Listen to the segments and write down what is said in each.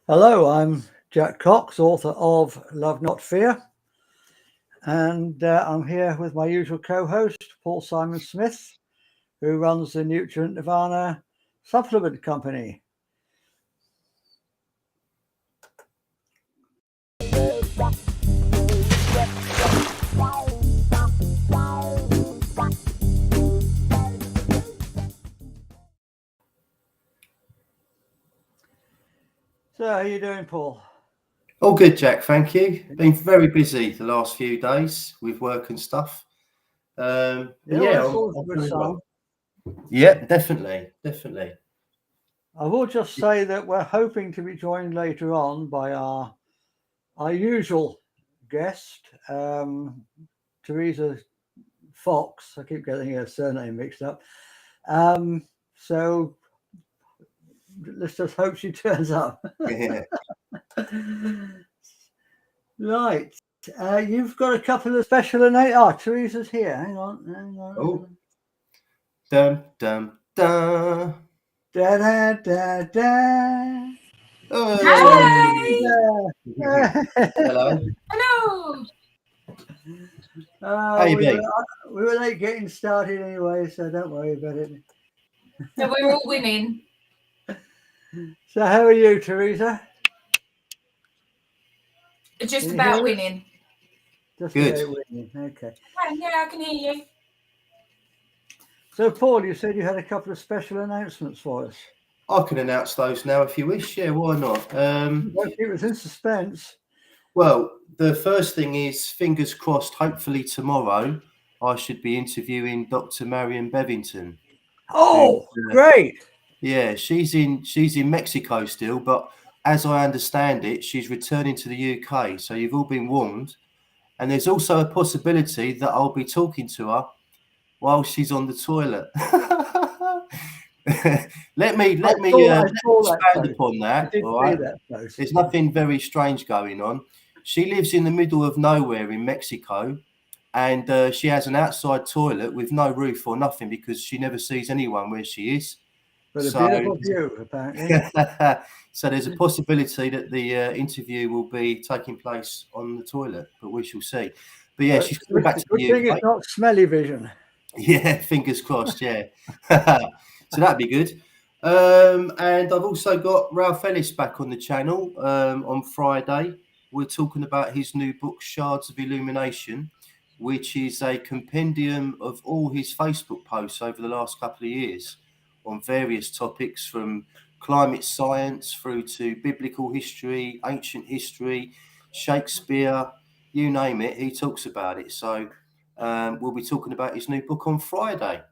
Hello, I'm Jack Cox, author of Love Not Fear, and I'm here with my usual co-host, Paul Simon Smith, who runs the Nutrient Nirvana supplement company. So, how are you doing, Paul? All good, Jack. Thank you. Been very busy the last few days with work and stuff. But yeah, That's always a I'm good very sign. well. Yeah, definitely. I will just say that we're hoping to be joined later on by our usual guest, Teresa Fox. I keep getting her surname mixed up. So let's just hope she turns up. Yeah. Right. You've got a couple of special announcements. Oh, Teresa's here. Hang on. Oh, dum dum dum. Da da da da. Hey. Hi. Hello. Hello. How you We been? were late getting started anyway, so don't worry about it. So we're all winning. So, how are you, Teresa? Just Can you about hear us? winning. Just Good. about winning. Okay. Yeah, I can hear you. So, Paul, you said you had a couple of special announcements for us. I can announce those now if you wish. Yeah, why not? Don't keep us in suspense. Well, the first thing is, fingers crossed, hopefully tomorrow I should be interviewing Dr. Marion Bevington. Oh, who's, great. Yeah, she's in Mexico still, but as I understand it, she's returning to the UK. So you've all been warned. And there's also a possibility that I'll be talking to her while she's on the toilet. let me I saw that expand post. upon I that. did All see right. that post. There's nothing very strange going on. She lives in the middle of nowhere in Mexico, and she has an outside toilet with no roof or nothing because she never sees anyone where she is. But a So, beautiful view, apparently. so there's a possibility that the interview will be taking place on the toilet, but we shall see. But yeah, she's coming back to Good the thing UK. it's not smelly vision. Yeah, fingers crossed. Yeah, so that'd be good. And I've also got Ralph Ellis back on the channel on Friday. We're talking about his new book, Shards of Illumination, which is a compendium of all his Facebook posts over the last couple of years on various topics, from climate science through to biblical history, ancient history, Shakespeare, you name it. He talks about it. So we'll be talking about his new book on Friday.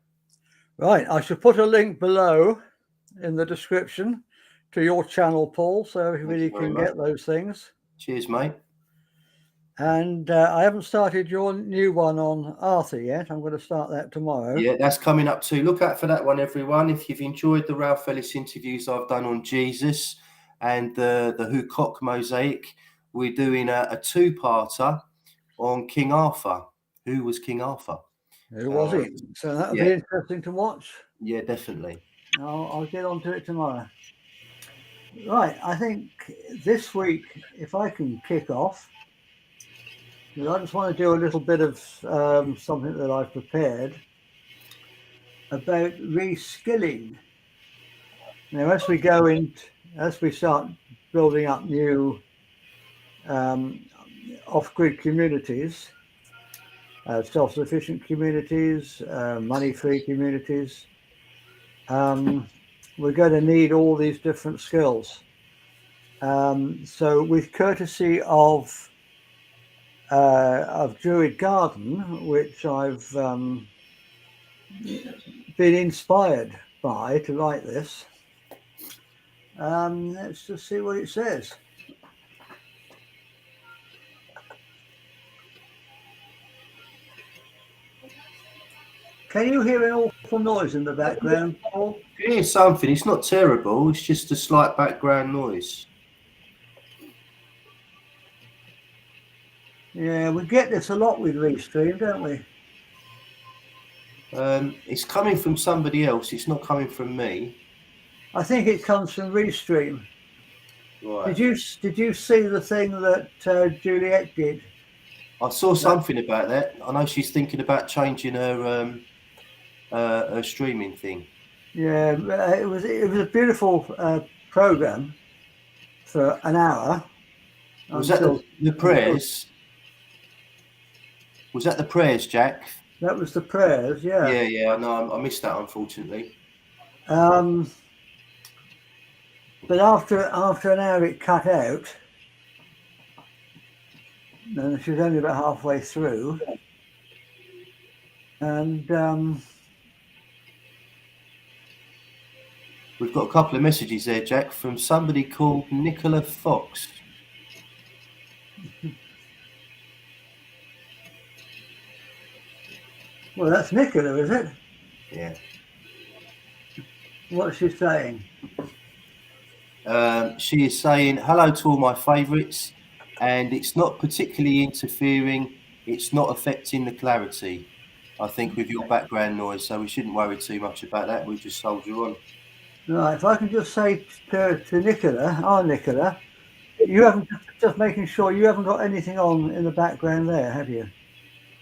Right, I shall put a link below in the description to your channel, Paul, so everybody Thank you very can much. get those things. Cheers, mate. And I haven't started your new one on Arthur yet. I'm going to start that tomorrow. Yeah, that's coming up too. Look out for that one, everyone. If you've enjoyed the Ralph Ellis interviews I've done on Jesus and the Hucock mosaic, we're doing a two-parter on King Arthur. Who was King Arthur? Who was it? So that'll be interesting to watch. Yeah, definitely. I'll get onto it tomorrow. Right, I think this week, if I can kick off, I just want to do a little bit of something that I've prepared about reskilling. Now, as we start building up new off-grid communities, self-sufficient communities, money-free communities, we're going to need all these different skills. So, with courtesy of Druid Garden, which I've been inspired by to write this. Let's just see what it says. Can you hear an awful noise in the background, Paul? Yeah, something. It's not terrible. It's just a slight background noise. Yeah, we get this a lot with Restream, don't we? It's coming from somebody else. It's not coming from me. I think it comes from Restream. Right. Did you see the thing that Juliet did? I saw something about that. I know she's thinking about changing her streaming thing. Yeah, it was a beautiful program for an hour. Was that until the prayers? Was that the prayers, Jack? that was the prayers. Yeah. Yeah. I know. I missed that, unfortunately. But after an hour, it cut out, and she was only about halfway through, and We've got a couple of messages there, Jack, from somebody called Nicola Fox. well, that's Nicola, is it? Yeah. What's she saying? She is saying, hello to all my favourites, and it's not particularly interfering. It's not affecting the clarity, I think, with your background noise. So we shouldn't worry too much about that. We just soldier on. Right, if I can just say to Nicola, Nicola, you haven't, just making sure you haven't got anything on in the background there, have you?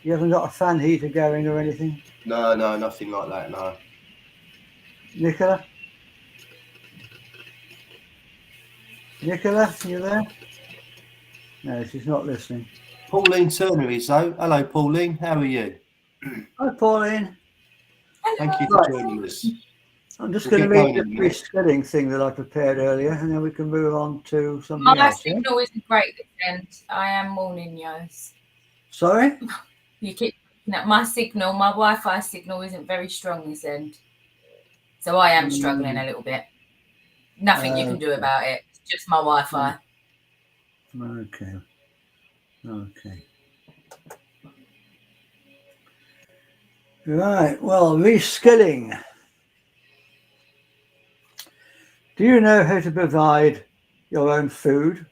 You haven't got a fan heater going or anything? No, nothing like that, no. Nicola? Nicola, you there? No, she's not listening. Pauline Turner is, though. Hello, Pauline. How are you? Hi, Pauline. Thank you for joining us. I'm just We'll going to get read going the in a minute. reskilling thing that I prepared earlier, and then we can move on to something My else. Yeah? signal isn't great this end. I am mourning yours. Sorry? You keep my signal, my Wi-Fi signal isn't very strong this end. So I am struggling a little bit. Nothing you can do about it. It's just my Wi-Fi. Okay. Right, well, reskilling. Do you know how to provide your own food,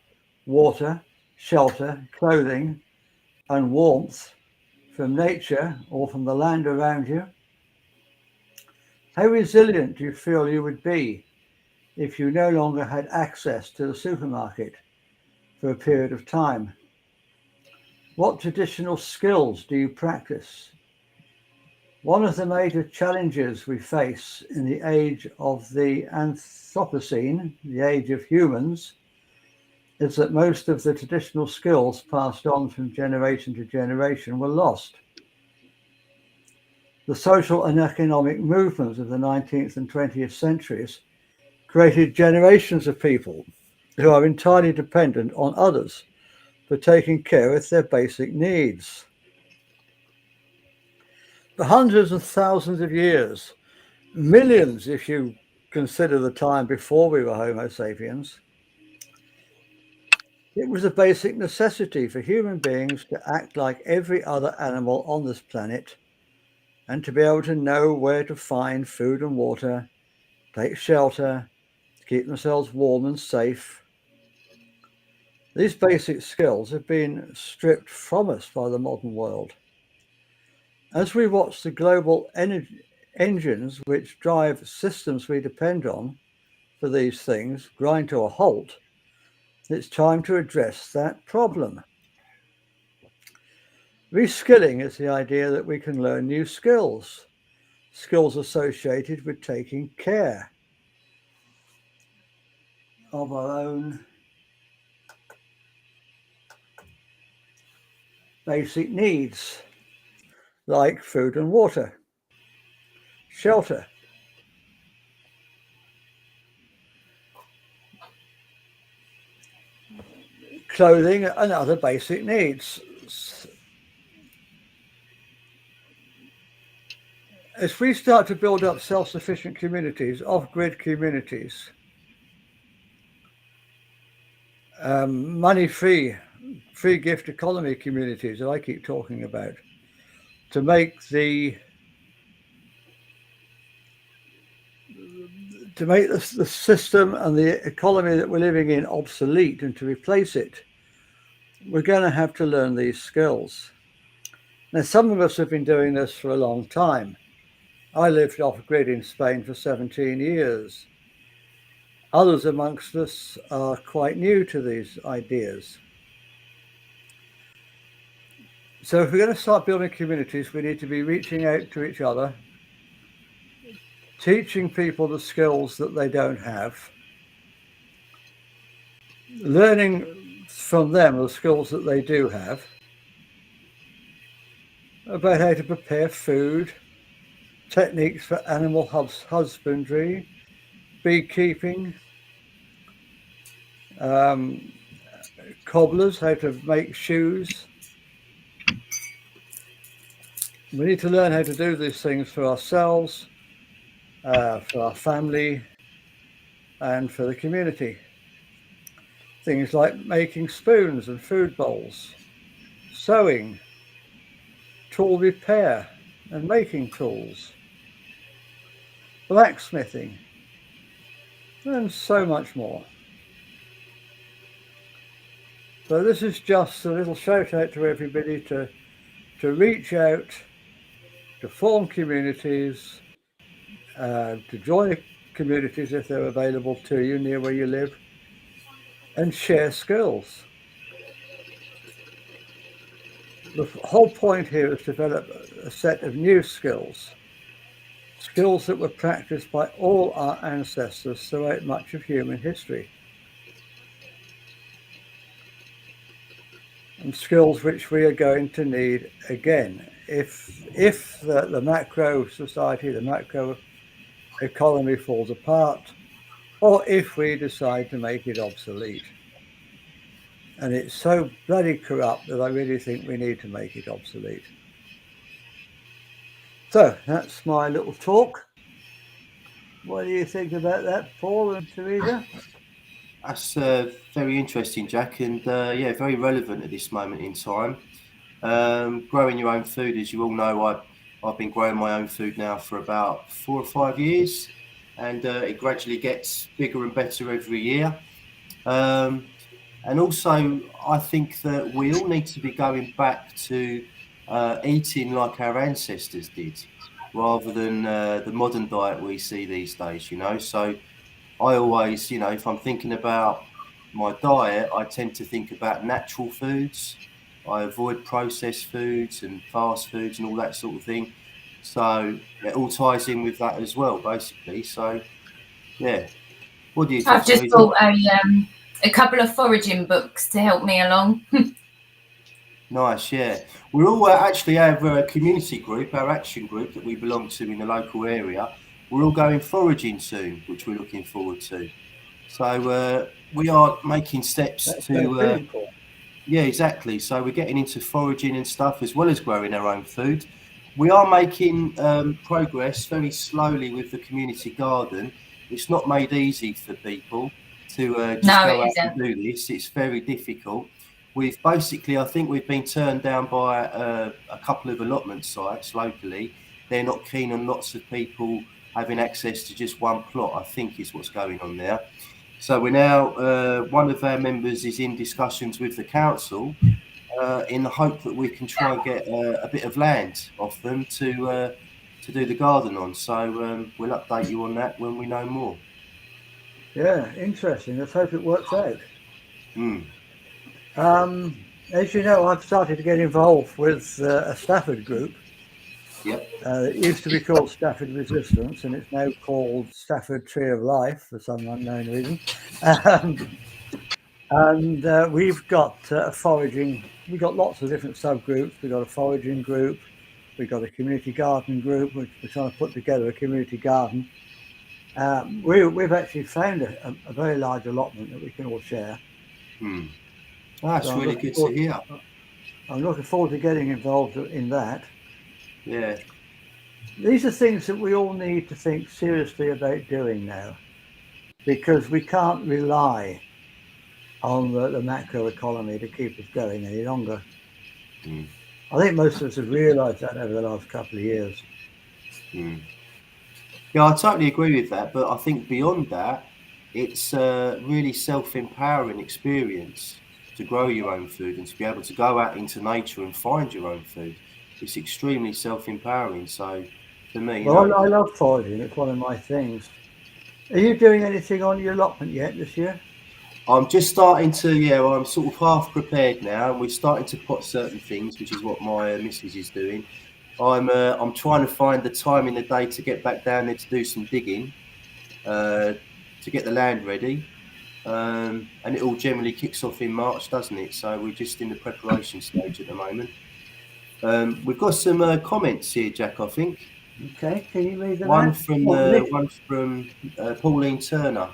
water, shelter, clothing, and warmth from nature or from the land around you? How resilient do you feel you would be if you no longer had access to the supermarket for a period of time? What traditional skills do you practice? One of the major challenges we face in the age of the Anthropocene, the age of humans, is that most of the traditional skills passed on from generation to generation were lost. The social and economic movements of the 19th and 20th centuries created generations of people who are entirely dependent on others for taking care of their basic needs. For hundreds of thousands of years, millions if you consider the time before we were Homo sapiens, it was a basic necessity for human beings to act like every other animal on this planet and to be able to know where to find food and water, take shelter, keep themselves warm and safe. These basic skills have been stripped from us by the modern world. As we watch the global engines which drive systems we depend on for these things grind to a halt, it's time to address that problem. Reskilling is the idea that we can learn new skills associated with taking care of our own basic needs, like food and water, shelter, clothing, and other basic needs. As we start to build up self-sufficient communities, off-grid communities, money-free, free gift economy communities that I keep talking about, to make the system and the economy that we're living in obsolete and to replace it, we're going to have to learn these skills. Now, some of us have been doing this for a long time. I lived off-grid in Spain for 17 years. Others amongst us are quite new to these ideas. So if we're going to start building communities, we need to be reaching out to each other, teaching people the skills that they don't have, learning from them the skills that they do have, about how to prepare food, techniques for animal husbandry, beekeeping, cobblers, how to make shoes. We need to learn how to do these things for ourselves, for our family, and for the community. Things like making spoons and food bowls, sewing, tool repair and making tools, blacksmithing, and so much more. So this is just a little shout out to everybody to reach out, to form communities, to join communities if they're available to you near where you live, and share skills. The whole point here is to develop a set of new skills that were practiced by all our ancestors throughout much of human history, and skills which we are going to need again if the macro society, the macro economy falls apart, or if we decide to make it obsolete. And it's so bloody corrupt that I really think we need to make it obsolete. So that's my little talk. What do you think about that, Paul and Teresa? That's very interesting, Jack, and yeah, very relevant at this moment in time. Growing your own food, as you all know, I've been growing my own food now for about 4 or 5 years, and it gradually gets bigger and better every year. And also, I think that we all need to be going back to eating like our ancestors did, rather than the modern diet we see these days, you know. So I always, you know, if I'm thinking about my diet, I tend to think about natural foods. I avoid processed foods and fast foods and all that sort of thing. So it all ties in with that as well, basically. So, yeah. What do you think? I've just bought a couple of foraging books to help me along. Nice, yeah. We're all actually have a community group, our action group that we belong to in the local area. We're all going foraging soon, which we're looking forward to. So we are making steps to. Yeah, exactly. So we're getting into foraging and stuff as well as growing our own food. We are making progress very slowly with the community garden. It's not made easy for people to just go out and do this. It's very difficult. We've basically, I think we've been turned down by a couple of allotment sites locally. They're not keen on lots of people having access to just one plot, I think is what's going on there. So we're now, one of our members is in discussions with the council in the hope that we can try and get a bit of land off them to do the garden on. So we'll update you on that when we know more. Yeah, interesting. Let's hope it works out. Mm. As you know, I've started to get involved with a Stafford group. Yep. It used to be called Stafford Resistance, and it's now called Stafford Tree of Life for some unknown reason. And we've got foraging. We've got lots of different subgroups. We've got a foraging group. We've got a community garden group, which we're trying to put together a community garden. We've actually found a very large allotment that we can all share. Mm. That's really good to hear. I'm looking forward to getting involved in that. Yeah. These are things that we all need to think seriously about doing now, because we can't rely on the macro economy to keep us going any longer. Mm. I think most of us have realised that over the last couple of years. Mm. Yeah, I totally agree with that. But I think beyond that, it's a really self-empowering experience to grow your own food and to be able to go out into nature and find your own food. It's extremely self-empowering. So for me, Well, I love foraging. It's one of my things. Are you doing anything on your allotment yet this year? I'm just starting to, I'm sort of half prepared now, and we're starting to pot certain things, which is what my missus is doing. I'm trying to find the time in the day to get back down there to do some digging, to get the land ready. And it all generally kicks off in March, doesn't it? So we're just in the preparation stage at the moment. We've got some comments here, Jack, I think. Okay, can you read them One out? from Pauline Turner.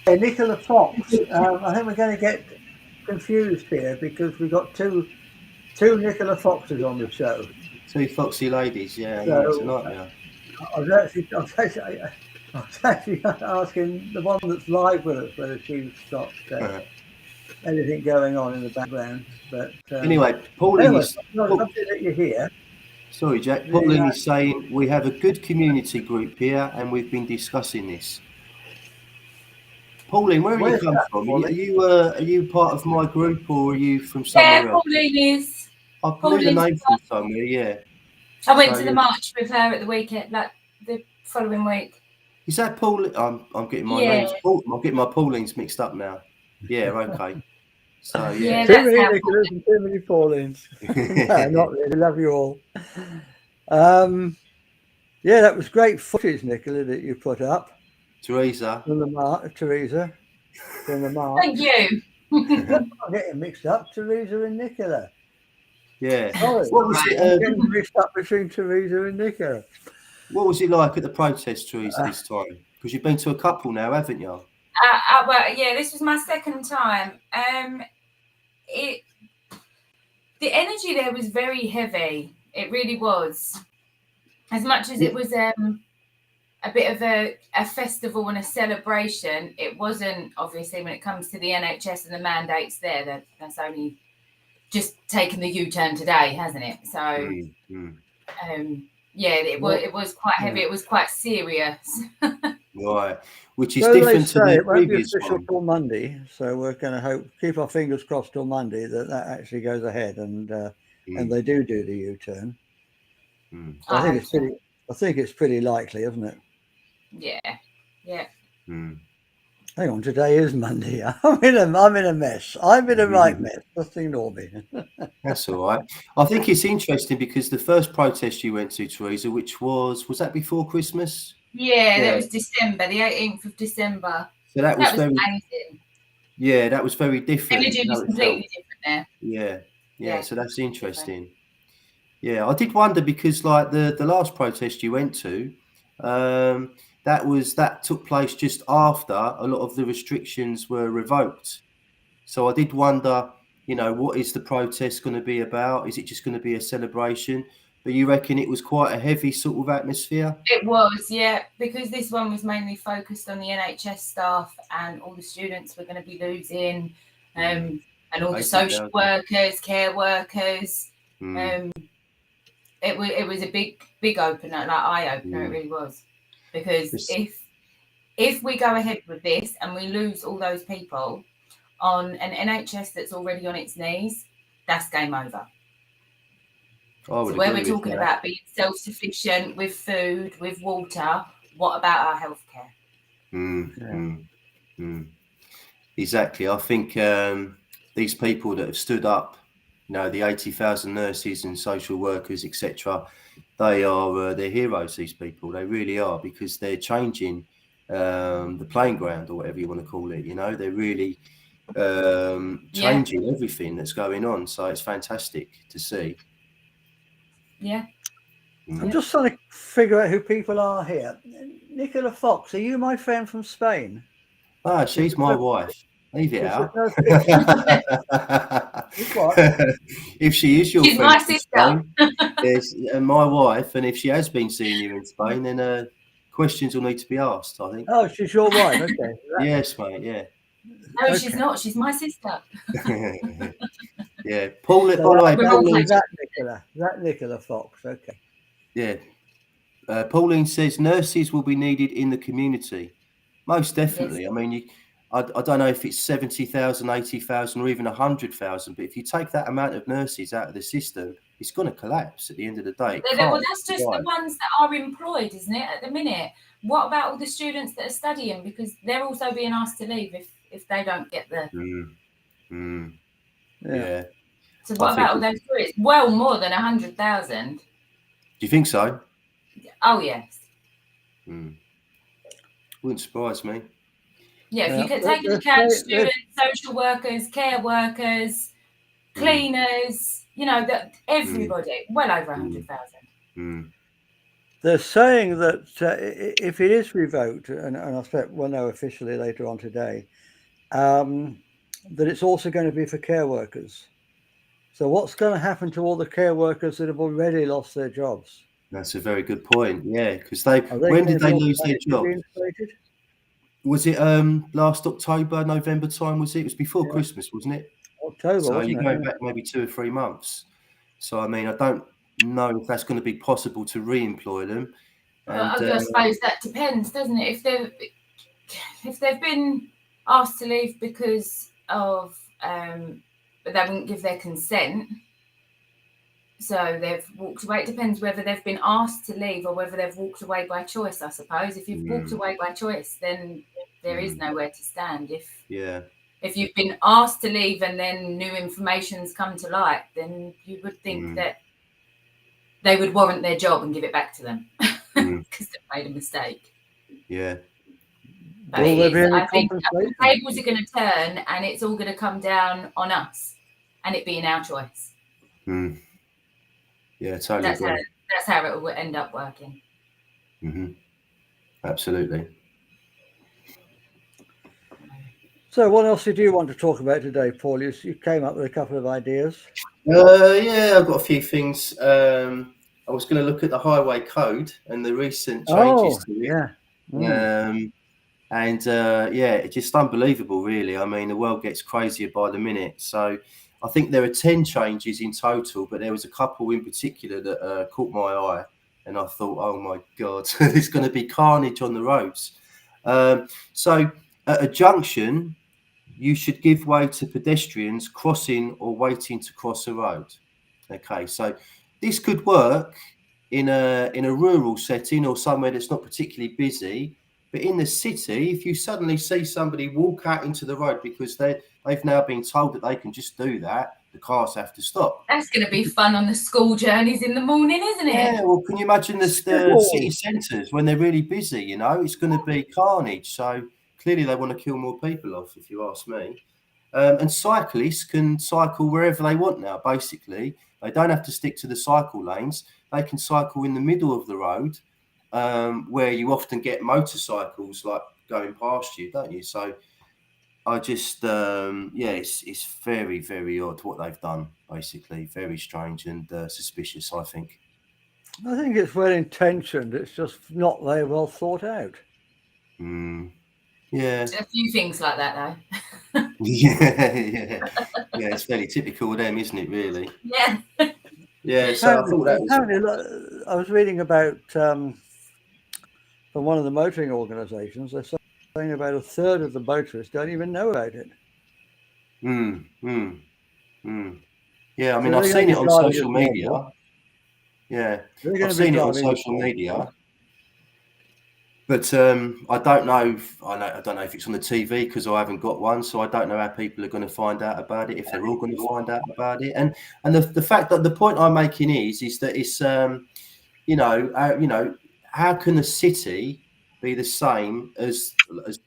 Nicola Fox. I think we're going to get confused here because we've got two Nicola Foxes on the show. Two foxy ladies, yeah, So, it's a nightmare. I was actually asking the one that's live with us whether she's got anything going on in the background. But anyway, Pauline is something that you hear. Sorry, Jack. Pauline is saying we have a good community group here, and we've been discussing this. Pauline, where are you come from? Are you part of my group, or are you from somewhere else? Pauline is. I knew the name from somewhere. Yeah. I went to the march with her at the weekend, like the following week. Is that Pauline? I'm getting my names. I'm getting my Paulines mixed up now. Yeah. Okay. So yeah. Too many Nicholas and too many Paulines. No, not really. Love you all. Yeah, that was great footage, Nicola, that you put up. Teresa. From the march. Thank you. I'm getting mixed up, Teresa and Nicola. Yeah. Sorry. What was it? Getting mixed up between Teresa and Nicola. What was it like at the protest, Teresa, this time? Because you've been to a couple now, haven't you? Well, yeah, this was my second time. The energy there was very heavy. It really was. As much as it was a bit of a festival and a celebration, it wasn't, obviously, when it comes to the NHS and the mandates there, that's only just taken the U-turn today, hasn't it? So, it was quite heavy. It was quite serious. Right, which is different to the previous one. Till Monday, so we're going to keep our fingers crossed till Monday that actually goes ahead and they do the U-turn. I think it's pretty likely, isn't it? Yeah. Hang on, today is Monday. I'm in a mess. I'm in a right mess. Just ignore me. That's all right. I think it's interesting because the first protest you went to, Teresa, which was that before Christmas? Yeah, that was December, the 18th of December. So that was very amazing. Yeah, that was very different. Energy was completely different there. Yeah. So that's interesting. Yeah, I did wonder because, like the last protest you went to, that took place just after a lot of the restrictions were revoked. So I did wonder, what is the protest going to be about? Is it just going to be a celebration? But you reckon it was quite a heavy sort of atmosphere? It was, yeah, because this one was mainly focused on the NHS staff and all the students we're going to be losing, and all the social workers, care workers. It was a big opener, like eye opener. It really was, because if we go ahead with this and we lose all those people on an NHS that's already on its knees, that's game over. So where we're talking about being self-sufficient with food, with water, what about our healthcare? Exactly. I think these people that have stood up, the 80,000 nurses and social workers, etc., they're heroes. These people, they really are, because they're changing the playing ground, or whatever you want to call it. They're really changing everything that's going on. So it's fantastic to see. Yeah. I'm just trying to figure out who people are here. Nicola Fox, are you my friend from Spain? She's my wife. Leave it out. If she is your friend, my sister. Spain, my wife, and if she has been seeing you in Spain, then questions will need to be asked, I think. Oh, she's your wife. Okay. Yes, mate. Yeah. No, she's not. She's my sister. Yeah, Paul. So by the way, that Nicola Fox. Okay. Yeah, Pauline says nurses will be needed in the community. Most definitely. Yes. I mean, I don't know if it's 70,000, 80,000, or even 100,000, but if you take that amount of nurses out of the system, it's going to collapse at the end of the day. Well, that's just the ones that are employed, isn't it, at the minute? What about all the students that are studying? Because they're also being asked to leave if they don't get the... Yeah. So what about all those tourists? Well, more than 100,000. Do you think so? Oh, yes. Wouldn't surprise me. Yeah, if you could take into account students, social workers, care workers, cleaners, you know, that everybody, well over 100,000. They're saying that if it is revoked, and I expect we'll know officially later on today, that it's also going to be for care workers. So what's going to happen to all the care workers that have already lost their jobs? That's a very good point. Yeah, because when did they lose their job? Was it last October, November time? Was it? It was before Christmas, wasn't it? October. So you're going back maybe 2 or 3 months. So I mean, I don't know if that's going to be possible to re-employ them. And, I suppose that depends, doesn't it? If they've been asked to leave because of but they wouldn't give their consent, so they've walked away. It depends whether they've been asked to leave or whether they've walked away by choice, I suppose. If you've walked away by choice, then there is nowhere to stand. If you've been asked to leave and then new information's come to light, then you would think that they would warrant their job and give it back to them because they've made a mistake. Yeah. But I think the tables are going to turn and it's all going to come down on us and it being our choice. Yeah, totally. That's how it will end up working. Absolutely. So what else did you want to talk about today, Paul? You came up with a couple of ideas. Yeah, I've got a few things. I was going to look at the highway code and the recent changes to it. It's just unbelievable, really. I mean, the world gets crazier by the minute. So I think there are 10 changes in total, but there was a couple in particular that caught my eye. And I thought, oh, my God, there's going to be carnage on the roads. So at a junction, you should give way to pedestrians crossing or waiting to cross a road. Okay, so this could work in a rural setting or somewhere that's not particularly busy. But in the city, if you suddenly see somebody walk out into the road because they've now been told that they can just do that, the cars have to stop. That's going to be fun on the school journeys in the morning, isn't it? Yeah, well, can you imagine the city centres when they're really busy, you know? It's going to be carnage. So clearly they want to kill more people off, if you ask me. And cyclists can cycle wherever they want now, basically. They don't have to stick to the cycle lanes. They can cycle in the middle of the road, where you often get motorcycles like going past you, don't you? So I just, it's very, very odd what they've done, basically. Very strange and suspicious, I think. I think it's well intentioned. It's just not very well thought out. Yeah. A few things like that, though. Yeah. It's fairly typical of them, isn't it, really? Yeah. Yeah, so I thought that was... I was reading about, from one of the motoring organisations, they're saying about a third of the motorists don't even know about it. Yeah, I mean, I've seen it on social media. Yeah, I've seen it on social media. But I don't know. I don't know if it's on the TV because I haven't got one, so I don't know how people are going to find out about it. If they're all going to find out about it, and the fact that the point I'm making is that it's how can a city be the same as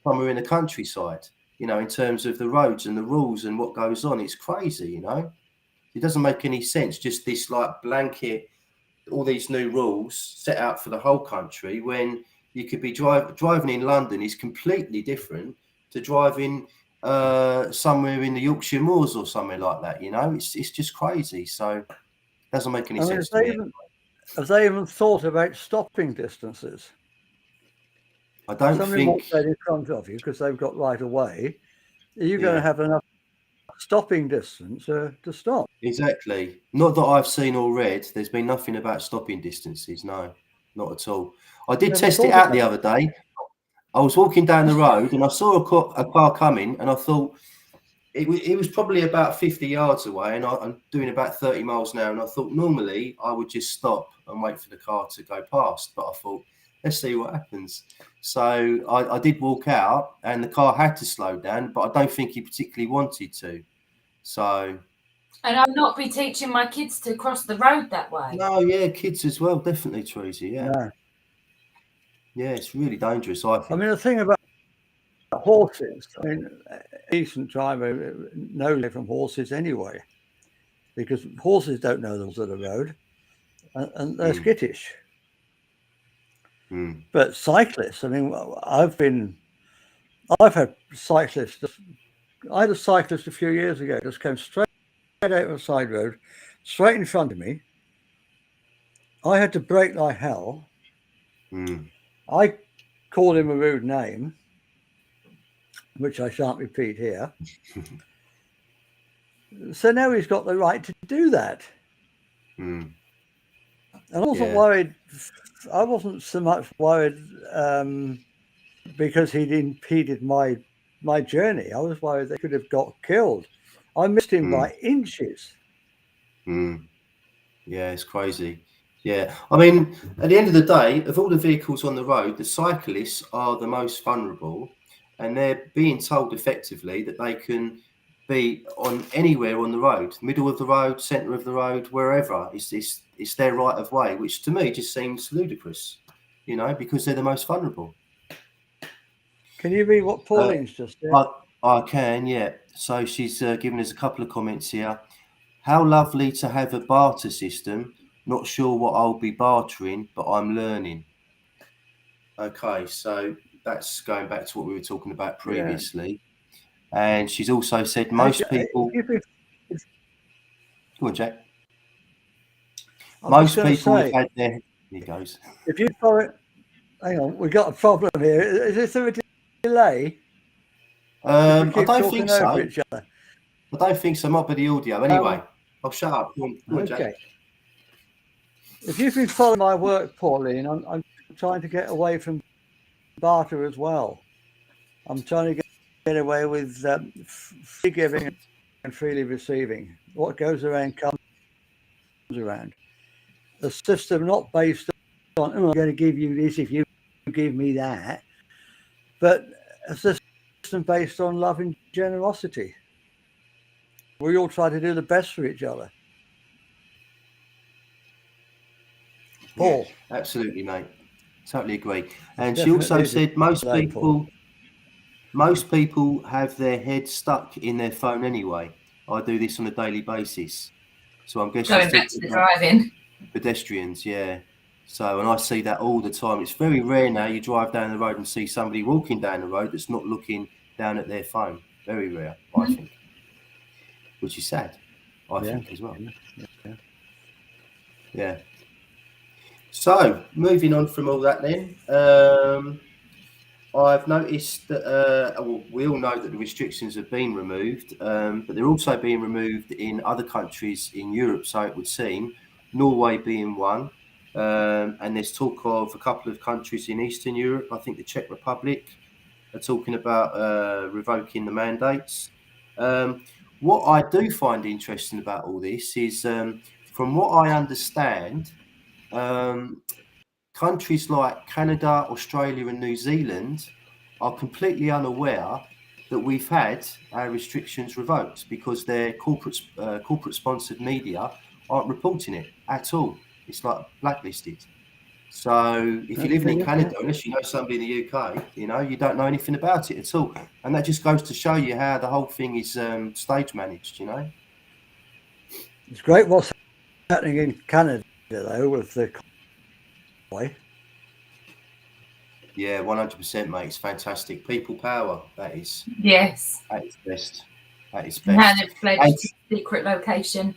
somewhere in the countryside? You know, in terms of the roads and the rules and what goes on, it's crazy. You know, it doesn't make any sense. Just this like blanket, all these new rules set out for the whole country when you could be driving in London is completely different to driving somewhere in the Yorkshire Moors or somewhere like that. You know, it's just crazy. So it doesn't make any sense to me. Have they even thought about stopping distances? I don't Somebody think... walks out in front of you because they've got right away. Are you going to have enough stopping distance to stop? Exactly. Not that I've seen or read. There's been nothing about stopping distances. No, not at all. I did test it out the other day. I was walking down the road and I saw a car coming, and I thought it was probably about 50 yards away, and I'm doing about 30 miles an hour. And I thought normally I would just stop and wait for the car to go past, but I thought, let's see what happens. So I did walk out, and the car had to slow down, but I don't think he particularly wanted to. So. And I'll not be teaching my kids to cross the road that way. No, yeah, kids as well, definitely, Teresa. Yeah. No. Yeah, it's really dangerous, I think. I mean, the thing about horses, I mean, a decent driver knows from horses anyway, because horses don't know the rules of the road, and they're skittish. But cyclists, I mean, I've had cyclists. I had a cyclist a few years ago, just came straight out of a side road, straight in front of me. I had to brake like hell. I called him a rude name, which I shan't repeat here. So now he's got the right to do that. And I wasn't worried. I wasn't so much worried because he'd impeded my journey. I was worried they could have got killed. I missed him by inches. Yeah, it's crazy. Yeah, I mean, at the end of the day, of all the vehicles on the road, the cyclists are the most vulnerable, and they're being told effectively that they can be on anywhere on the road, middle of the road, centre of the road, wherever. It's their right of way, which to me just seems ludicrous, because they're the most vulnerable. Can you read what Pauline's just said? I can, yeah. So she's given us a couple of comments here. How lovely to have a barter system. Not sure what I'll be bartering, but I'm learning. Okay, so that's going back to what we were talking about previously. Yeah. And she's also said most people... Go on, Jack. Most people have had their... Here goes. If you follow it... Hang on, we've got a problem here. Is this a delay? I don't think so. I don't think so. Might be the audio. Anyway, I'll shut up. Go on, Jack. Okay. If you've been following my work, Pauline, I'm trying to get away from barter as well. I'm trying to get away with free giving and freely receiving. What goes around comes around. A system not based on, I'm going to give you this if you give me that, but a system based on love and generosity. We all try to do the best for each other. Paul. Yeah, absolutely, mate. Totally agree. And she also said most people have their head stuck in their phone anyway. I do this on a daily basis. So I'm guessing going back to the driving. Pedestrians, yeah. So, and I see that all the time. It's very rare now you drive down the road and see somebody walking down the road that's not looking down at their phone. Very rare, I think. Which is sad, I think, as well. Yeah. So, moving on from all that then, I've noticed that, we all know that the restrictions have been removed, but they're also being removed in other countries in Europe, so it would seem, Norway being one, and there's talk of a couple of countries in Eastern Europe, I think the Czech Republic, are talking about revoking the mandates. What I do find interesting about all this is, from what I understand, countries like Canada, Australia and New Zealand are completely unaware that we've had our restrictions revoked because their corporate sponsored media aren't reporting it at all. It's like blacklisted. So if you're living in Canada, unless you know somebody in the UK, you don't know anything about it at all. And that just goes to show you how the whole thing is stage managed, It's great what's happening in Canada, though, with the boy. Yeah, 100%, mate. It's fantastic. People power, that is. Yes. That is best. That is best. Now they've fled to secret location.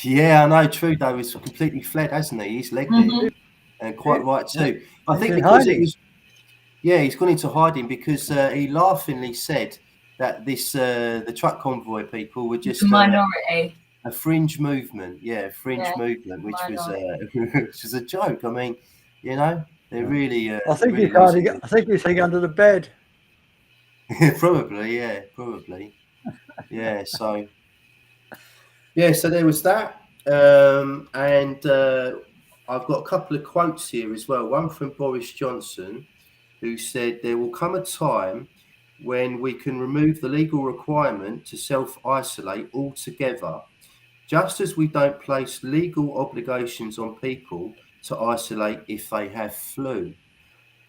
Yeah, I know. Trudeau has completely fled, hasn't he? He's legged it. And quite right, too. I think because he's gone into hiding because he laughingly said that the truck convoy people were just... minority. A fringe movement, movement, which was a joke. I mean, they're They're really. I think really I think he's hiding under the bed. Probably, yeah, probably, yeah. So, yeah, so there was that, and I've got a couple of quotes here as well. One from Boris Johnson, who said there will come a time when we can remove the legal requirement to self-isolate altogether, just as we don't place legal obligations on people to isolate if they have flu.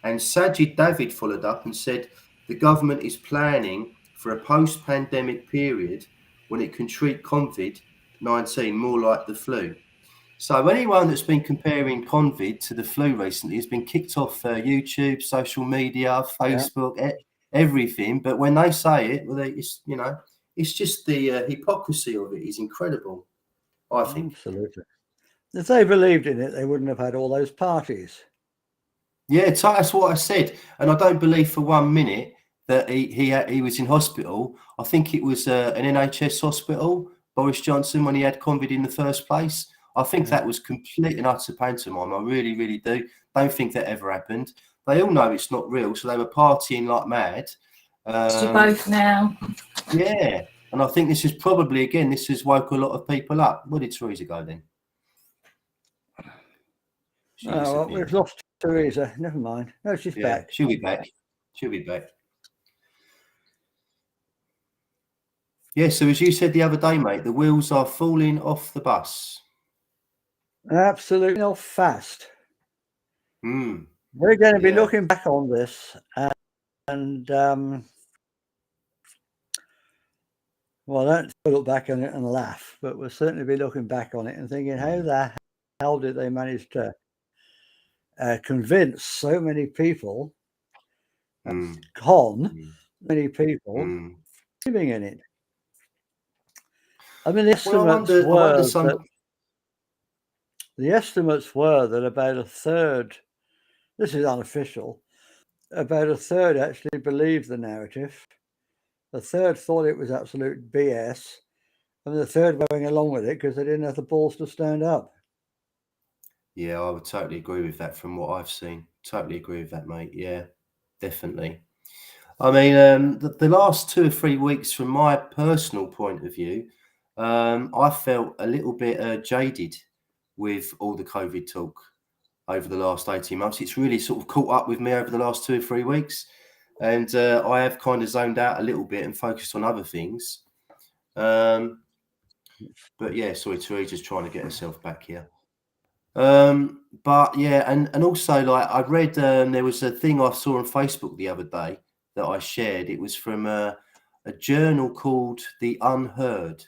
And Sajid David followed up and said the government is planning for a post-pandemic period when it can treat COVID-19 more like the flu. So anyone that's been comparing COVID to the flu recently has been kicked off YouTube, social media, Facebook, everything. But when they say it, well, it's, you know, it's just the hypocrisy of it is incredible, I think. Absolutely. If they believed in it, they wouldn't have had all those parties. Yeah, that's what I said, and I don't believe for 1 minute that he was in hospital. I think it was an NHS hospital, Boris Johnson, when he had COVID in the first place. I think that was complete and utter pantomime. I really, really do. Don't think that ever happened. They all know it's not real, so they were partying like mad. You both now. Yeah, and I think this is probably, again, this has woke a lot of people up. Where did Teresa go then? Oh, we've lost Teresa. Never mind. No, she's back. She'll be back. She'll be back. Yeah, so as you said the other day, mate, the wheels are falling off the bus. Absolutely not fast. We're going to be looking back on this and well, I don't look back on it and laugh, but we'll certainly be looking back on it and thinking, how the hell did they manage to convince so many people, many people living in it? I mean, the estimates were that about a third, this is unofficial, about a third actually believed the narrative. A third thought it was absolute BS, and the third were going along with it because they didn't have the balls to stand up. Yeah, I would totally agree with that from what I've seen. Totally agree with that, mate. Yeah, definitely. I mean, the last 2 or 3 weeks, from my personal point of view, I felt a little bit jaded with all the COVID talk over the last 18 months. It's really sort of caught up with me over the last 2 or 3 weeks. And I have kind of zoned out a little bit and focused on other things. But yeah, sorry, Teresa's trying to get herself back here. But yeah, and also, like, I read there was a thing I saw on Facebook the other day that I shared. It was from a journal called The Unheard,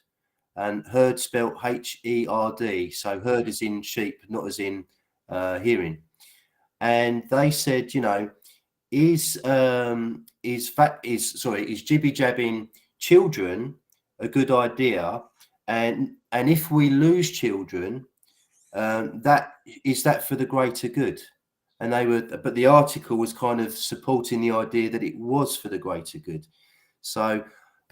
and herd spelt HERD. So herd is in sheep, not as in hearing. And they said, you know, is jibby jabbing children a good idea? And if we lose children, that for the greater good? And but the article was kind of supporting the idea that it was for the greater good. So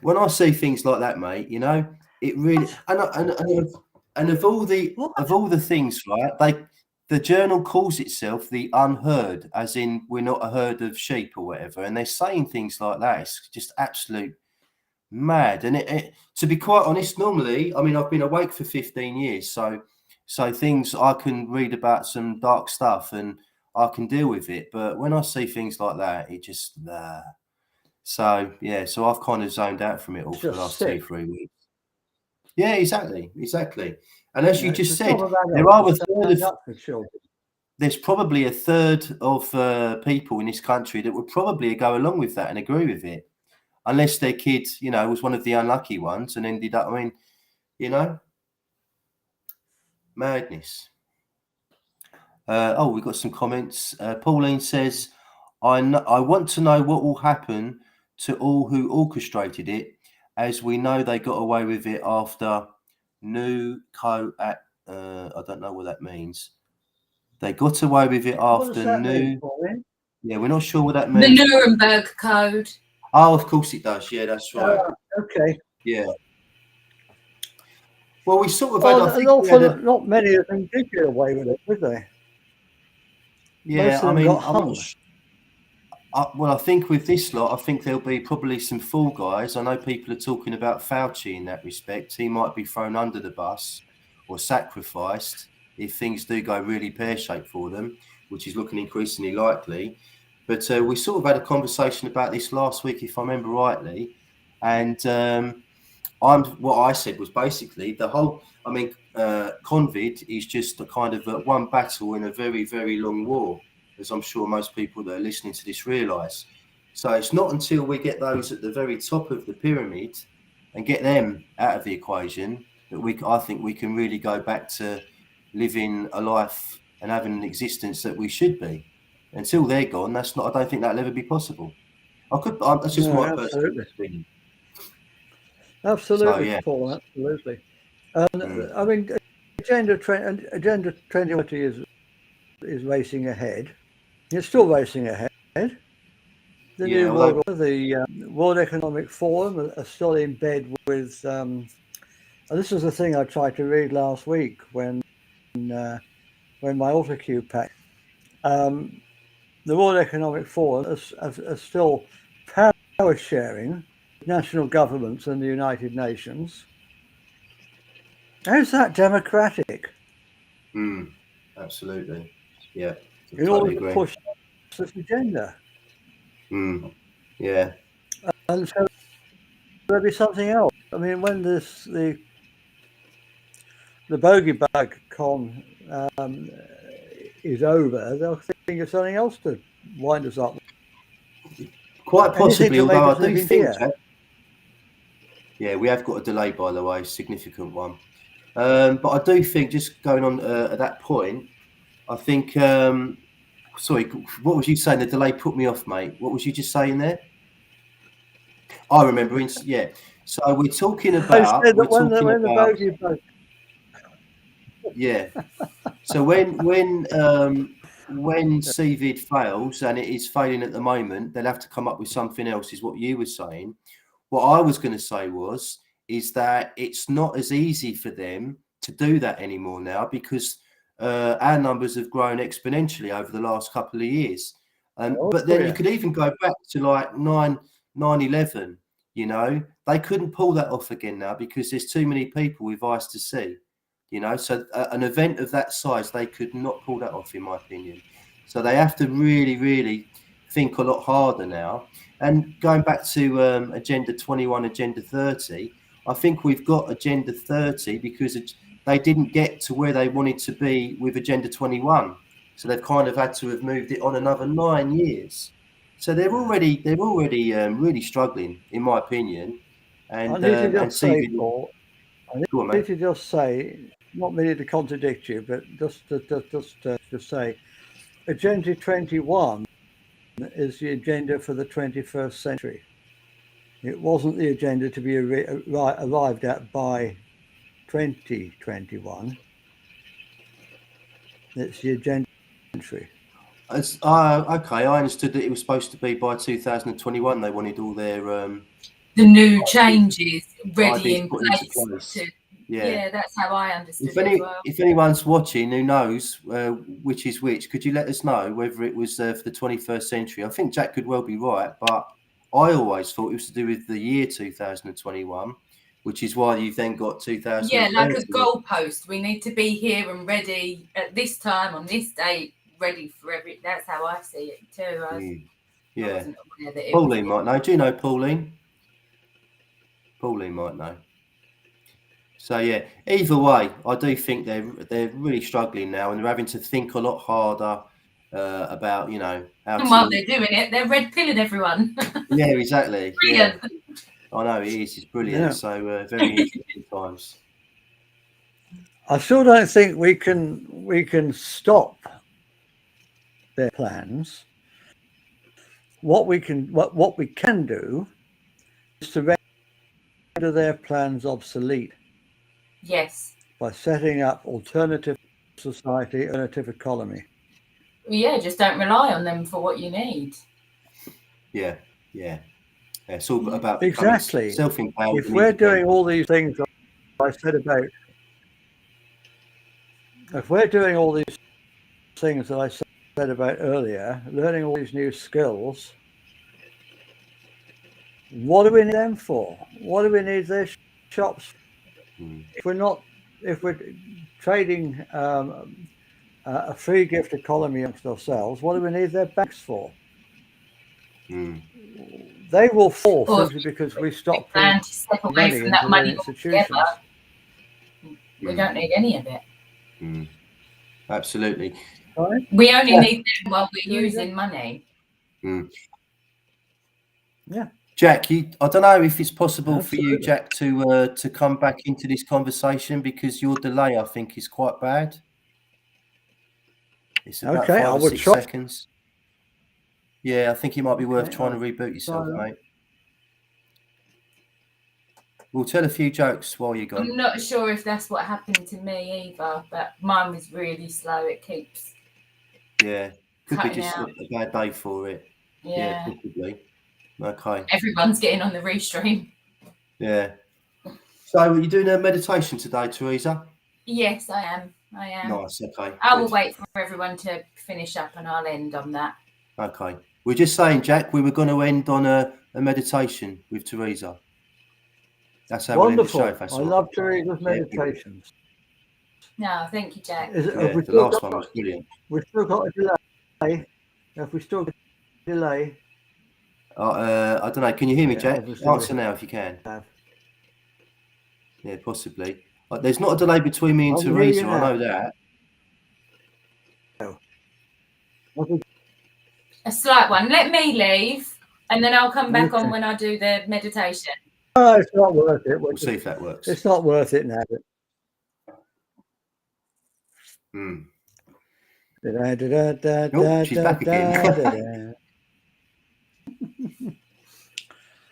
when I see things like that, mate, you know, it really and of all the things, right? The journal calls itself The Unheard, as in we're not a herd of sheep or whatever. And they're saying things like that. It's just absolute mad. And to be quite honest, normally, I mean, I've been awake for 15 years. So things, I can read about some dark stuff and I can deal with it. But when I see things like that, it just, so yeah, so I've kind of zoned out from it all for the last 2-3 weeks. Yeah, exactly. And as you just said, there's probably a third of people in this country that would probably go along with that and agree with it, unless their kid, you know, was one of the unlucky ones and ended up, I mean, you know, madness. We've got some comments. Pauline says, I want to know what will happen to all who orchestrated it, as we know they got away with it after I don't know what that means. They got away with it after yeah, we're not sure what that means. The Nuremberg Code. Oh, of course it does. Yeah, that's right. Okay. Yeah. Well, we sort of had, not many of them did get away with it, did they? Yeah, Most of I them mean, got I'm not hung. sure. Well, I think with this lot, I think there'll be probably some fall guys. I know people are talking about Fauci in that respect. He might be thrown under the bus or sacrificed if things do go really pear-shaped for them, which is looking increasingly likely. But we sort of had a conversation about this last week, if I remember rightly. And what I said was basically the whole, I mean, COVID is just a kind of one battle in a very, very long war, as I'm sure most people that are listening to this realise. So it's not until we get those at the very top of the pyramid and get them out of the equation that I think we can really go back to living a life and having an existence that we should be. Until they're gone, I don't think that'll ever be possible. That's just my personal opinion. Absolutely, So, yeah. Paul, absolutely. I mean, Agenda 2020 is racing ahead. It's still racing ahead. The new World Order, the World Economic Forum are still in bed with. And this is the thing I tried to read last week when my autocue packed. The World Economic Forum are still power sharing national governments and the United Nations. How's that democratic? Absolutely. Yeah. In order to push this agenda. Yeah. And so there'll be something else. I mean, when the bogey bag con is over, they'll think of something else to wind us up. Quite possibly, although I do think, yeah, we have got a delay, by the way, significant one. But I do think, just going on at that point, I think, sorry, what was you saying? The delay put me off, mate. What was you just saying there? I remember, yeah. So we're talking about. The bogey bag. Yeah. So when CVID fails, and it is failing at the moment, they'll have to come up with something else, is what you were saying. What I was going to say is that it's not as easy for them to do that anymore now, because our numbers have grown exponentially over the last couple of years. But then you could even go back to like 9/11, you know, they couldn't pull that off again now because there's too many people with eyes to see. You know, so an event of that size, they could not pull that off, in my opinion. So they have to really, really think a lot harder now. And going back to Agenda 21, Agenda 30, I think we've got Agenda 30 because they didn't get to where they wanted to be with Agenda 21. So they've kind of had to have moved it on another 9 years. So they're already really struggling, in my opinion. And I need to just say, Paul, to just say, not meaning to contradict you, but just to say, Agenda 21 is the agenda for the 21st century. It wasn't the agenda to be arrived at by 2021. It's the agenda century. Okay, I understood that it was supposed to be by 2021. They wanted all their the new changes ready in place. Yeah, that's how I understood it as well. If anyone's watching who knows which is which, could you let us know whether it was for the 21st century? I think Jack could well be right, but I always thought it was to do with the year 2021, which is why you've then got 2000. Yeah, like a goalpost. We need to be here and ready at this time on this date, ready for every. That's how I see it too. Yeah. Pauline might know. Do you know Pauline? Pauline might know. So yeah, either way, I do think they're really struggling now, and they're having to think a lot harder about, you know, how. And while they're doing it, they're red pilling everyone. Yeah, exactly. Yeah, I know it is. It's brilliant. Yeah. So very interesting times. I still don't think we can stop their plans. What we can do is to render their plans obsolete. Yes. By setting up alternative society, alternative economy. Yeah, just don't rely on them for what you need. Yeah. It's all about exactly self-empowered. If we're doing all these things that I said about, if we're doing all these things that I said said about earlier, learning all these new skills. What do we need them for? What do we need their shops? If we're trading a free gift economy amongst ourselves, what do we need their banks for? They will fall simply because we stop putting money into their institutions. We don't need any of it. Absolutely. Right? We only need them while we're using money. Yeah. Jack, I don't know if it's possible for you, Jack, to come back into this conversation because your delay, I think, is quite bad. It's about 5 or 6 seconds. Yeah, I think it might be worth trying to reboot yourself, mate. We'll tell a few jokes while you're gone. I'm not sure if that's what happened to me either, but mine was really slow. It keeps could be just a bad day for it. Yeah, possibly. Okay. Everyone's getting on the restream. Yeah. So are you doing a meditation today, Teresa? Yes, I am. Nice, okay. I will wait for everyone to finish up and I'll end on that. Okay. We're just saying, Jack, we were going to end on a meditation with Teresa. That's how wonderful. We'll end the show, I love Teresa's meditations. No, thank you, Jack. The last one was brilliant. We've still got a delay. If we still got a delay. I don't know. Can you hear me, Jack? Answer now if you can. Yeah, possibly. There's not a delay between me and Teresa. I know that. A slight one. Let me leave, and then I'll come back on when I do the meditation. Oh, it's not worth it. We'll see if that works. It's not worth it now. She's back again.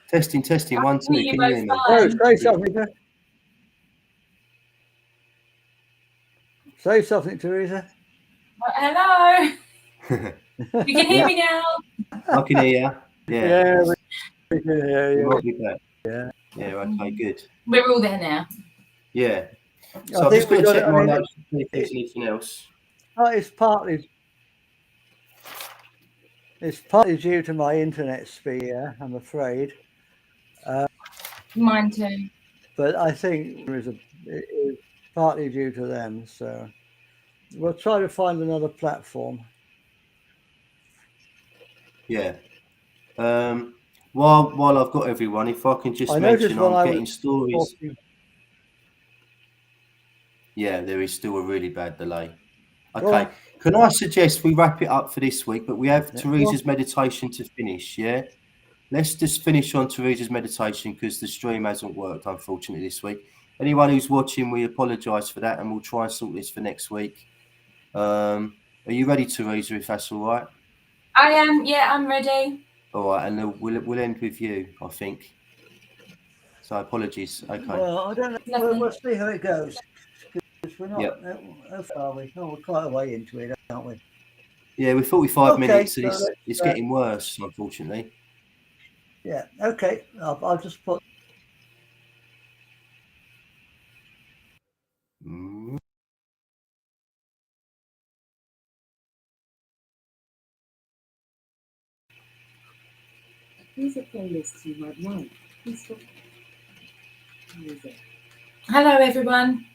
Testing. 1, 2. Can you hear me? Oh, say something. Say something, Teresa. Hello. You can hear me now. I can hear you. Yeah, we can hear you. Yeah. Okay, good. We're all there now. Yeah. So I'm just going to check my notes to see if there's anything else. It's partly due to my internet speed, I'm afraid. Mine too. But I think it is partly due to them. So we'll try to find another platform. Yeah. While I've got everyone, if I can just mention, I'm getting stories. Yeah, there is still a really bad delay. Okay. Can I suggest we wrap it up for this week, but we have Teresa's meditation to finish, yeah? Let's just finish on Teresa's meditation because the stream hasn't worked, unfortunately, this week. Anyone who's watching, we apologise for that, and we'll try and sort this for next week. Are you ready, Teresa, if that's all right? I am. Yeah, I'm ready. All right, and we'll end with you, I think. So apologies. Okay. Well, I don't know. We'll see how it goes. We're not. How far are we? Oh, we're quite a way into it, aren't we? Yeah, we're 45 minutes. So it's getting worse, unfortunately. Yeah. Okay. I'll just put. Here's a playlist you might like. Hello, everyone.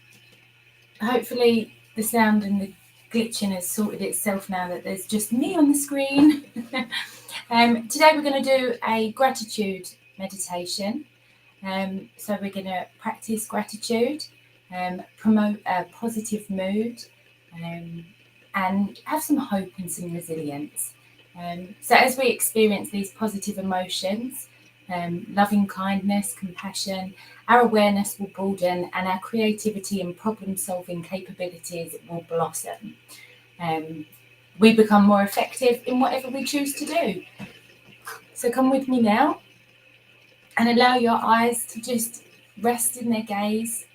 Hopefully, the sound and the glitching has sorted itself now that there's just me on the screen. Today, we're going to do a gratitude meditation. So we're going to practice gratitude, promote a positive mood, and have some hope and some resilience. So as we experience these positive emotions, loving kindness, compassion, our awareness will broaden and our creativity and problem-solving capabilities will blossom. We become more effective in whatever we choose to do. So come with me now and allow your eyes to just rest in their gaze.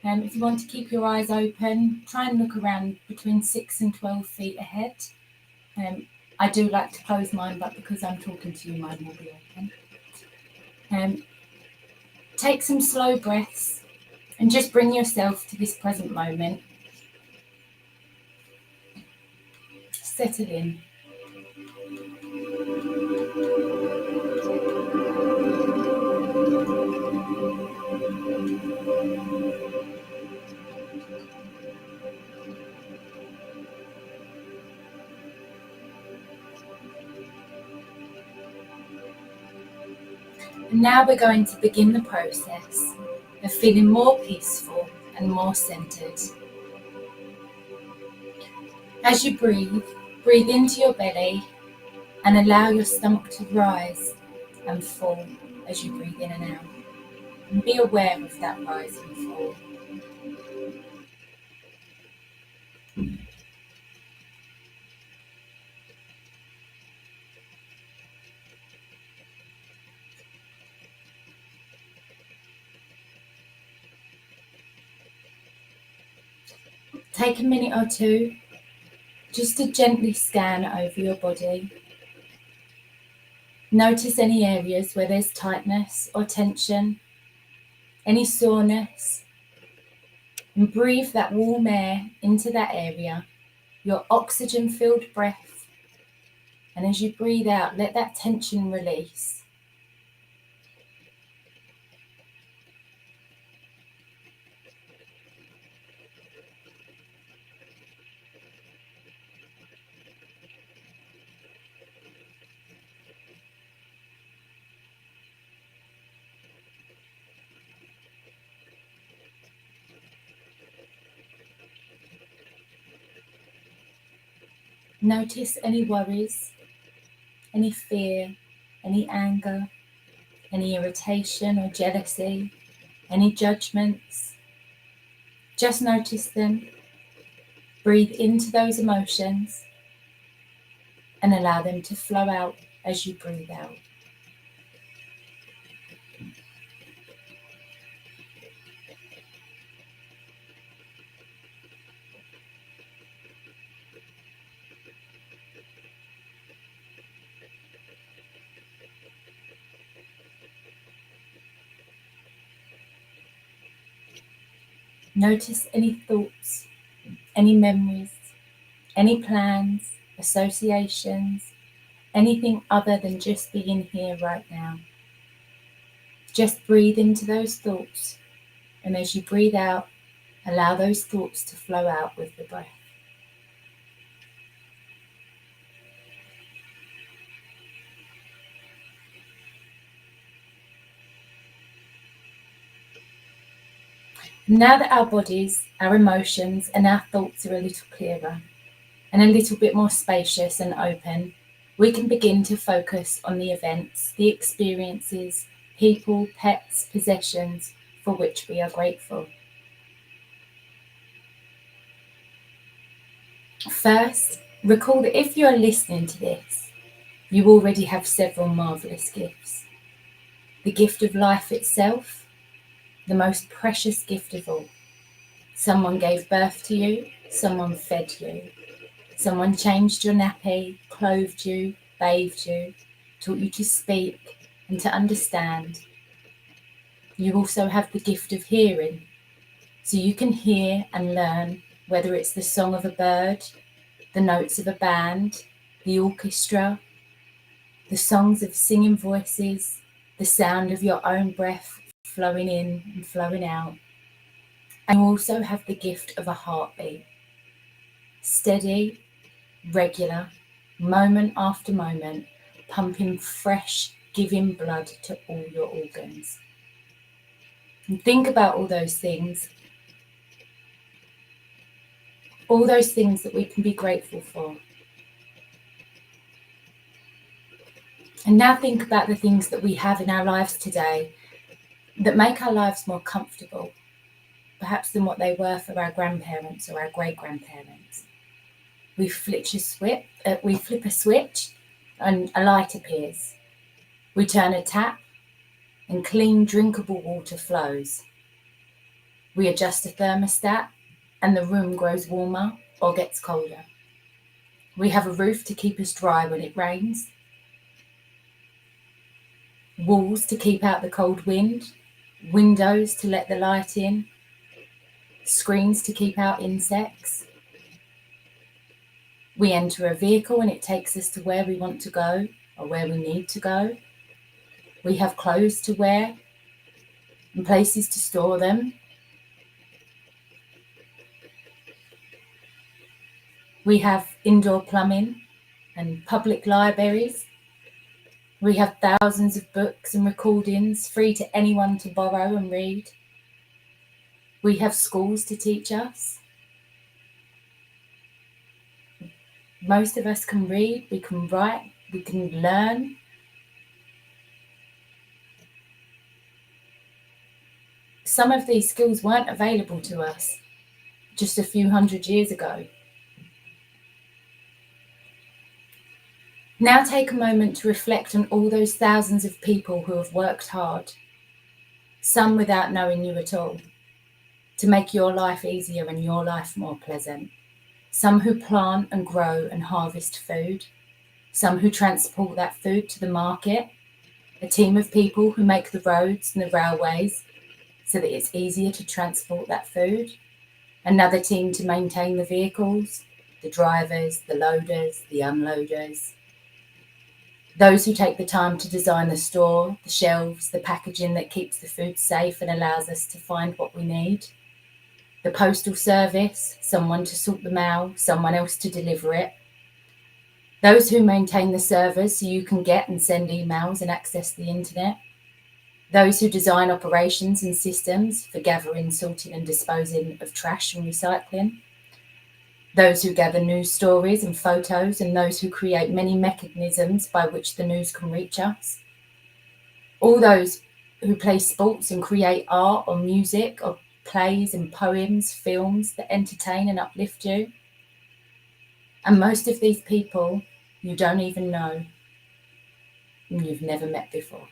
If you want to keep your eyes open, try and look around between 6 and 12 feet ahead. I do like to close mine, but because I'm talking to you, mine will be open. Take some slow breaths and just bring yourself to this present moment. settle in. And now we're going to begin the process of feeling more peaceful and more centered. As you breathe, breathe into your belly and allow your stomach to rise and fall as you breathe in and out. And be aware of that rise and fall. Take a minute or two just to gently scan over your body. Notice any areas where there's tightness or tension, any soreness, and breathe that warm air into that area, your oxygen-filled breath. And as you breathe out, let that tension release. Notice any worries, any fear, any anger, any irritation or jealousy, any judgments. Just notice them. Breathe into those emotions and allow them to flow out as you breathe out. Notice any thoughts, any memories, any plans, associations, anything other than just being here right now. Just breathe into those thoughts, and as you breathe out, allow those thoughts to flow out with the breath. Now that our bodies, our emotions, and our thoughts are a little clearer and a little bit more spacious and open, we can begin to focus on the events, the experiences, people, pets, possessions for which we are grateful. First, recall that if you are listening to this, you already have several marvelous gifts. The gift of life itself, the most precious gift of all. Someone gave birth to you, someone fed you, someone changed your nappy, clothed you, bathed you, taught you to speak and to understand. You also have the gift of hearing, so you can hear and learn, whether it's the song of a bird, the notes of a band, the orchestra, the songs of singing voices, the sound of your own breath flowing in and flowing out. And you also have the gift of a heartbeat, steady, regular, moment after moment, pumping fresh, giving blood to all your organs. And think about all those things that we can be grateful for. And now think about the things that we have in our lives today that make our lives more comfortable, perhaps than what they were for our grandparents or our great-grandparents. We flip a switch and a light appears. We turn a tap and clean, drinkable water flows. We adjust a thermostat and the room grows warmer or gets colder. We have a roof to keep us dry when it rains, walls to keep out the cold wind, windows to let the light in, screens to keep out insects. We enter a vehicle and it takes us to where we want to go or where we need to go. We have clothes to wear and places to store them. We have indoor plumbing and public libraries. We have thousands of books and recordings free to anyone to borrow and read. We have schools to teach us. Most of us can read, we can write, we can learn. Some of these skills weren't available to us just a few hundred years ago. Now take a moment to reflect on all those thousands of people who have worked hard, some without knowing you at all, to make your life easier and your life more pleasant. Some who plant and grow and harvest food, some who transport that food to the market, a team of people who make the roads and the railways so that it's easier to transport that food, another team to maintain the vehicles, the drivers, the loaders, the unloaders, those who take the time to design the store, the shelves, the packaging that keeps the food safe and allows us to find what we need, the postal service, someone to sort the mail, someone else to deliver it, those who maintain the servers so you can get and send emails and access the internet, those who design operations and systems for gathering, sorting and disposing of trash and recycling, those who gather news stories and photos, and those who create many mechanisms by which the news can reach us, all those who play sports and create art or music or plays and poems, films that entertain and uplift you. And most of these people you don't even know and you've never met before.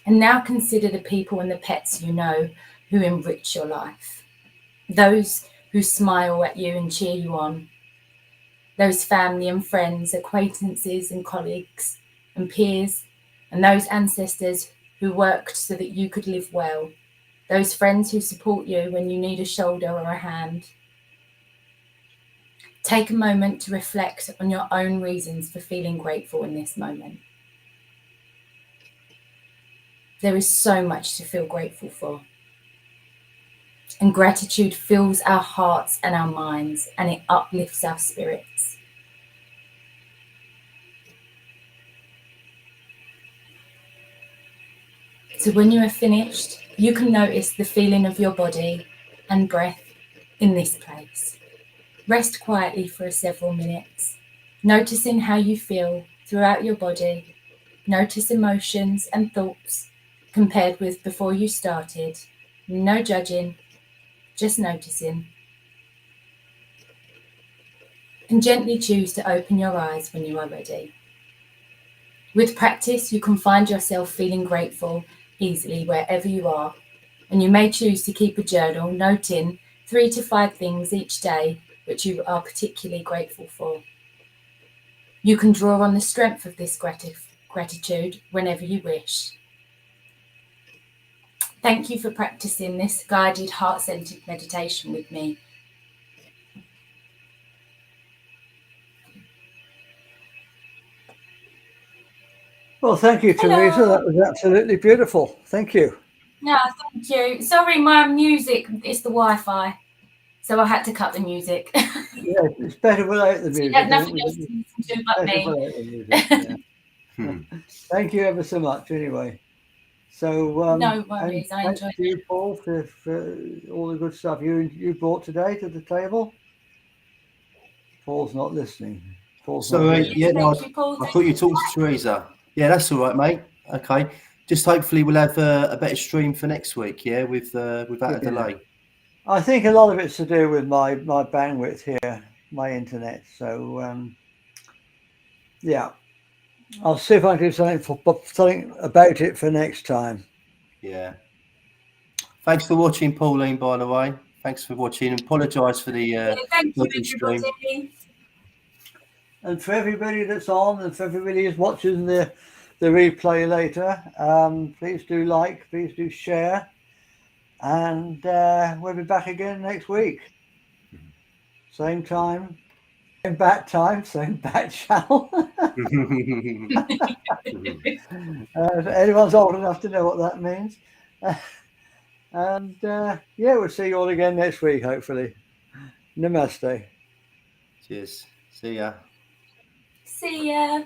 And now consider the people and the pets you know who enrich your life. Those who smile at you and cheer you on. Those family and friends, acquaintances and colleagues and peers, and those ancestors who worked so that you could live well. Those friends who support you when you need a shoulder or a hand. Take a moment to reflect on your own reasons for feeling grateful in this moment. There is so much to feel grateful for. And gratitude fills our hearts and our minds, and it uplifts our spirits. So when you are finished, you can notice the feeling of your body and breath in this place. Rest quietly for several minutes, noticing how you feel throughout your body. Notice emotions and thoughts compared with before you started. No judging, just noticing. And gently choose to open your eyes when you are ready. With practice, you can find yourself feeling grateful easily wherever you are. And you may choose to keep a journal, noting 3 to 5 things each day which you are particularly grateful for. You can draw on the strength of this gratitude whenever you wish. Thank you for practicing this guided heart-centered meditation with me. Well, thank you, Hello. Teresa. That was absolutely beautiful. Thank you. No, thank you. Sorry, my music, it's the Wi-Fi. So I had to cut the music. Yeah, it's better without the music. There's nothing else to listen to but Better me. without the music, yeah. Thank you ever so much anyway. So No worries, I thanks enjoyed to you, Paul, for all the good stuff you brought today to the table. Paul's not listening. Paul's not Sorry, here. yeah, no, Thank you, Paul. I thought you talked to Teresa. Yeah, that's all right, mate. Okay, just hopefully we'll have a better stream for next week. Yeah, without a delay. I think a lot of it's to do with my bandwidth here, my internet. So yeah, I'll see if I can do something about it for next time. Yeah. Thanks for watching, Pauline. By the way, thanks for watching. Apologise for the thank you, stream. everybody. And for everybody that's on, and for everybody who's watching the replay later, please do like, please do share, and we'll be back again next week. same time, same bat time, same bat channel. If anyone's old enough to know what that means. And yeah, we'll see you all again next week, hopefully. Namaste. Cheers. See ya. See ya.